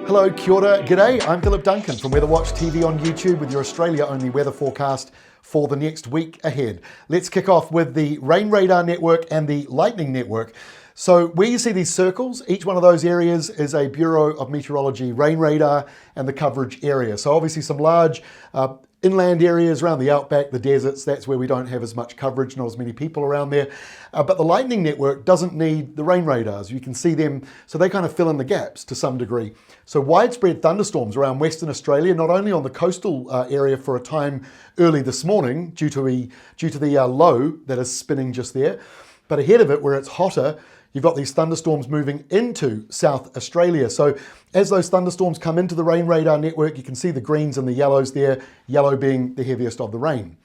Hello, kia ora, g'day. I'm Philip Duncan from Weather Watch TV on YouTube with your Australia-only weather forecast for the next week ahead. Let's kick off with the rain radar network and the lightning network. So where you see these circles, each one of those areas is a Bureau of Meteorology rain radar and the coverage area. So obviously some large inland areas around the outback, the deserts, that's where we don't have as much coverage, not as many people around there. But the lightning network doesn't need the rain radars. You can see them, so they kind of fill in the gaps to some degree. So widespread thunderstorms around Western Australia, not only on the coastal area for a time early this morning due to the low that is spinning just there, but ahead of it where it's hotter, you've got these thunderstorms moving into South Australia. So as those thunderstorms come into the rain radar network, you can see the greens and the yellows there, yellow being the heaviest of the rain.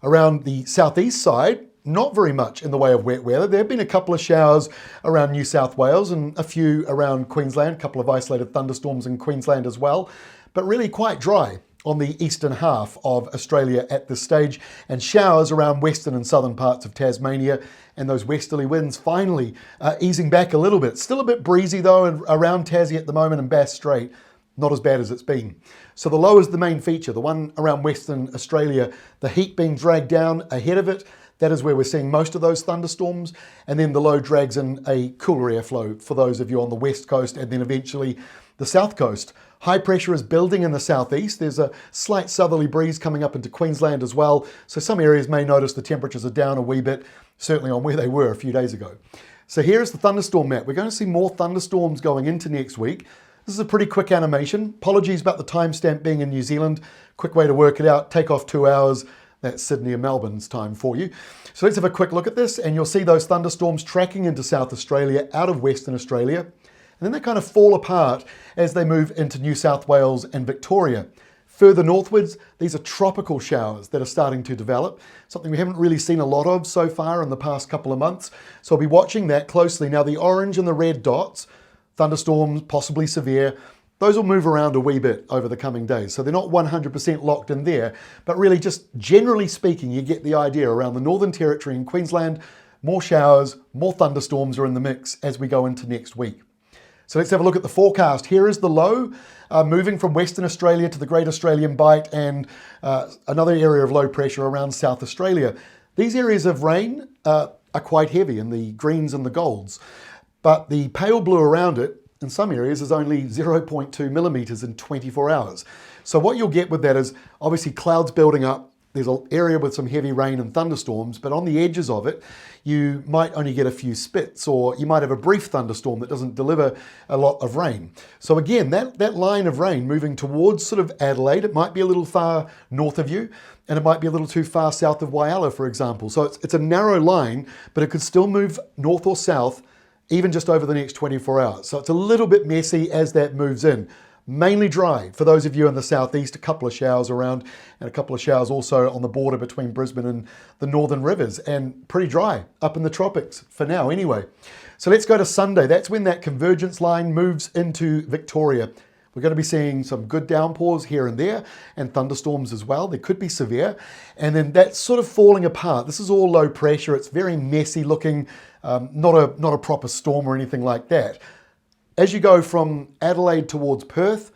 Around the southeast side, not very much in the way of wet weather. There have been a couple of showers around New South Wales and a few around Queensland, a couple of isolated thunderstorms in Queensland as well, but really quite dry on the eastern half of Australia at this stage, and showers around western and southern parts of Tasmania, and those westerly winds finally easing back a little bit. Still a bit breezy though and around Tassie at the moment and Bass Strait, not as bad as it's been. So the low is the main feature, the one around Western Australia, the heat being dragged down ahead of it. That is where we're seeing most of those thunderstorms, and then the low drags in a cooler airflow for those of you on the west coast and then eventually the south coast. High pressure is building in the southeast. There's a slight southerly breeze coming up into Queensland as well, so some areas may notice the temperatures are down a wee bit, certainly on where they were a few days ago. So here's the thunderstorm map. We're going to see more thunderstorms going into next week. This is a pretty quick animation. Apologies about the timestamp being in New Zealand. Quick way to work it out, take off 2 hours. That's Sydney and Melbourne's time for you. So let's have a quick look at this, and you'll see those thunderstorms tracking into South Australia out of Western Australia. And then they kind of fall apart as they move into New South Wales and Victoria. Further northwards, these are tropical showers that are starting to develop, something we haven't really seen a lot of so far in the past couple of months. So I'll be watching that closely. Now the orange and the red dots, thunderstorms, possibly severe, those will move around a wee bit over the coming days. So they're not 100% locked in there, but really just generally speaking, you get the idea around the Northern Territory and Queensland, more showers, more thunderstorms are in the mix as we go into next week. So let's have a look at the forecast. Here is the low, moving from Western Australia to the Great Australian Bight and another area of low pressure around South Australia. These areas of rain are quite heavy in the greens and the golds, but the pale blue around it in some areas is only 0.2 millimeters in 24 hours. So what you'll get with that is obviously clouds building up. There's an area with some heavy rain and thunderstorms, but on the edges of it, you might only get a few spits, or you might have a brief thunderstorm that doesn't deliver a lot of rain. So again, that line of rain moving towards sort of Adelaide, it might be a little far north of you, and it might be a little too far south of Whyalla, for example. So it's a narrow line, but it could still move north or south even just over the next 24 hours. So it's a little bit messy as that moves in. Mainly dry. For those of you in the southeast, a couple of showers around and a couple of showers also on the border between Brisbane and the northern rivers, and pretty dry up in the tropics for now anyway. So let's go to Sunday. That's when that convergence line moves into Victoria. We're going to be seeing some good downpours here and there and thunderstorms as well. They could be severe. And then that's sort of falling apart. This is all low pressure. It's very messy looking, not a proper storm or anything like that. As you go from Adelaide towards Perth,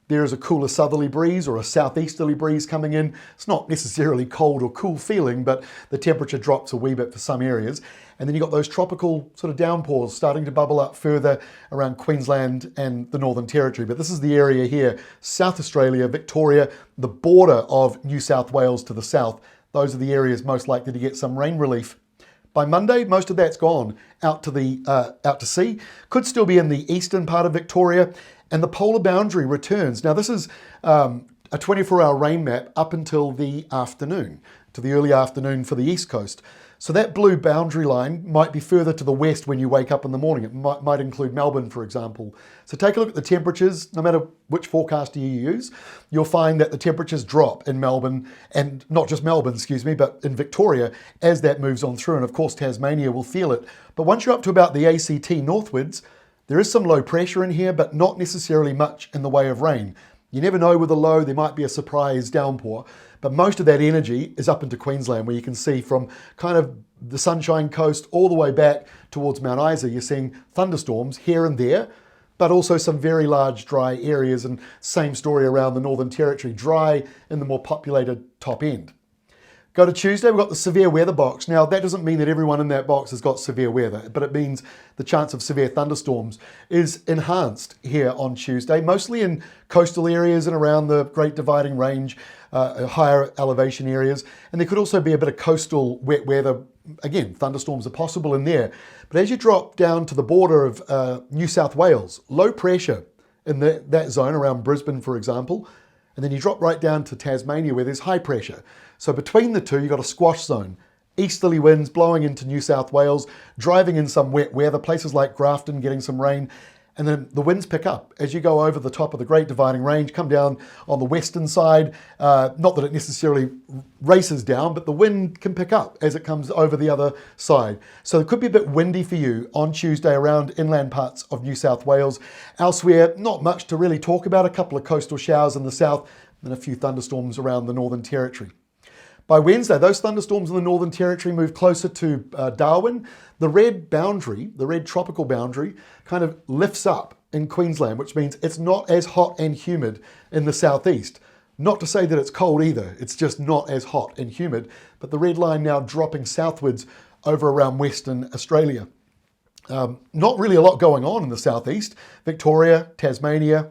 there is a cooler southerly breeze or a southeasterly breeze coming in. It's not necessarily cold or cool feeling, but the temperature drops a wee bit for some areas. And then you've got those tropical sort of downpours starting to bubble up further around Queensland and the Northern Territory. But this is the area here, South Australia, Victoria, the border of New South Wales to the south. Those are the areas most likely to get some rain relief. By Monday, most of that's gone out to sea. Could still be in the eastern part of Victoria, and the polar boundary returns. Now this is a 24-hour rain map up until the afternoon, to the early afternoon for the east coast. So that blue boundary line might be further to the west when you wake up in the morning. It might include Melbourne, for example. So take a look at the temperatures. No matter which forecaster you use, you'll find that the temperatures drop in Melbourne, and not just Melbourne, excuse me, but in Victoria as that moves on through. And of course, Tasmania will feel it. But once you're up to about the ACT northwards, there is some low pressure in here, but not necessarily much in the way of rain. You never know with a low, there might be a surprise downpour. But most of that energy is up into Queensland, where you can see from kind of the Sunshine Coast all the way back towards Mount Isa, you're seeing thunderstorms here and there, but also some very large dry areas, and same story around the Northern Territory, dry in the more populated top end. Go to Tuesday, we've got the severe weather box. Now, that doesn't mean that everyone in that box has got severe weather, but it means the chance of severe thunderstorms is enhanced here on Tuesday, mostly in coastal areas and around the Great Dividing Range, higher elevation areas. And there could also be a bit of coastal wet weather. Again, thunderstorms are possible in there. But as you drop down to the border of New South Wales, low pressure in that zone around Brisbane, for example, and then you drop right down to Tasmania where there's high pressure. So between the two, you've got a squash zone. Easterly winds blowing into New South Wales, driving in some wet weather, places like Grafton getting some rain. And then the winds pick up as you go over the top of the Great Dividing Range, come down on the western side. Not that it necessarily races down, but the wind can pick up as it comes over the other side. So it could be a bit windy for you on Tuesday around inland parts of New South Wales. Elsewhere, not much to really talk about. A couple of coastal showers in the south and a few thunderstorms around the Northern Territory. By Wednesday, those thunderstorms in the Northern Territory move closer to Darwin. The red boundary, the red tropical boundary, kind of lifts up in Queensland, which means it's not as hot and humid in the southeast. Not to say that it's cold either, it's just not as hot and humid, but the red line now dropping southwards over around Western Australia. Not really a lot going on in the southeast. Victoria, Tasmania,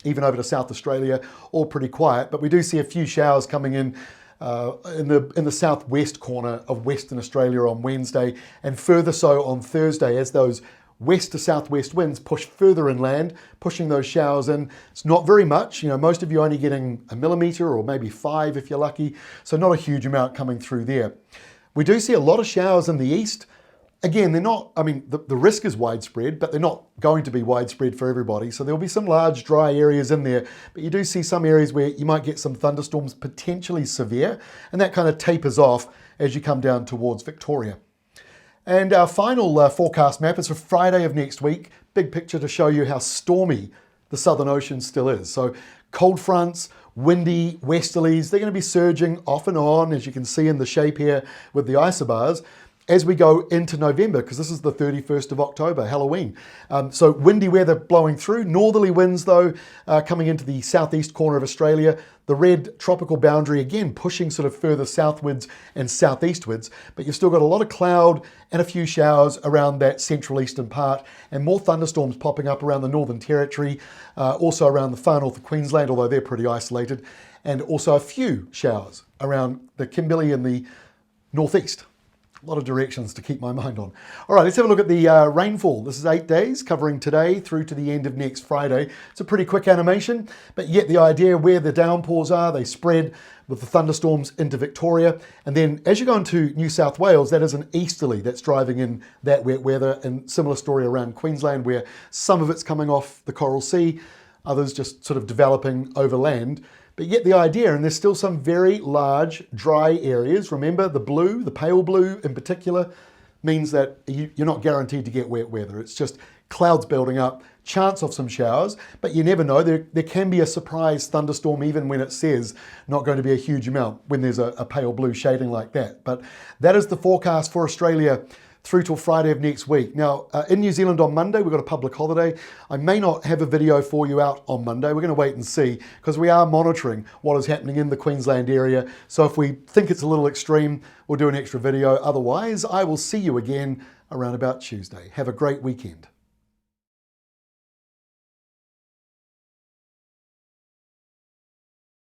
even over to South Australia, all pretty quiet, but we do see a few showers coming in the southwest corner of Western Australia on Wednesday, and further so on Thursday as those west to southwest winds push further inland, pushing those showers in. It's not very much, most of you only getting a millimetre or maybe 5 if you're lucky, so not a huge amount coming through there. We do see a lot of showers in the east. Again, they're not, the risk is widespread, but they're not going to be widespread for everybody. So there'll be some large dry areas in there, but you do see some areas where you might get some thunderstorms, potentially severe, and that kind of tapers off as you come down towards Victoria. And our final forecast map is for Friday of next week. Big picture to show you how stormy the Southern Ocean still is. So cold fronts, windy westerlies, they're going to be surging off and on, as you can see in the shape here with the isobars, as we go into November, because this is the 31st of October, Halloween. So windy weather blowing through, northerly winds though, coming into the southeast corner of Australia. The red tropical boundary again pushing sort of further southwards and southeastwards, but you've still got a lot of cloud and a few showers around that central eastern part, and more thunderstorms popping up around the Northern Territory, also around the far north of Queensland, although they're pretty isolated, and also a few showers around the Kimberley and the northeast. A lot of directions to keep my mind on. All right, let's have a look at the rainfall. This is 8 days, covering today through to the end of next Friday. It's a pretty quick animation, but yet the idea where the downpours are, they spread with the thunderstorms into Victoria. And then as you go into New South Wales, that is an easterly that's driving in that wet weather, and similar story around Queensland, where some of it's coming off the Coral Sea, others just sort of developing over land. But yet the idea, and there's still some very large dry areas. Remember, the blue, the pale blue in particular, means that you're not guaranteed to get wet weather. It's just clouds building up, chance of some showers, but you never know. There can be a surprise thunderstorm even when it says not going to be a huge amount when there's a pale blue shading like that. But that is the forecast for Australia through till Friday of next week. Now, in New Zealand on Monday, we've got a public holiday. I may not have a video for you out on Monday. We're going to wait and see, because we are monitoring what is happening in the Queensland area. So if we think it's a little extreme, we'll do an extra video. Otherwise, I will see you again around about Tuesday. Have a great weekend.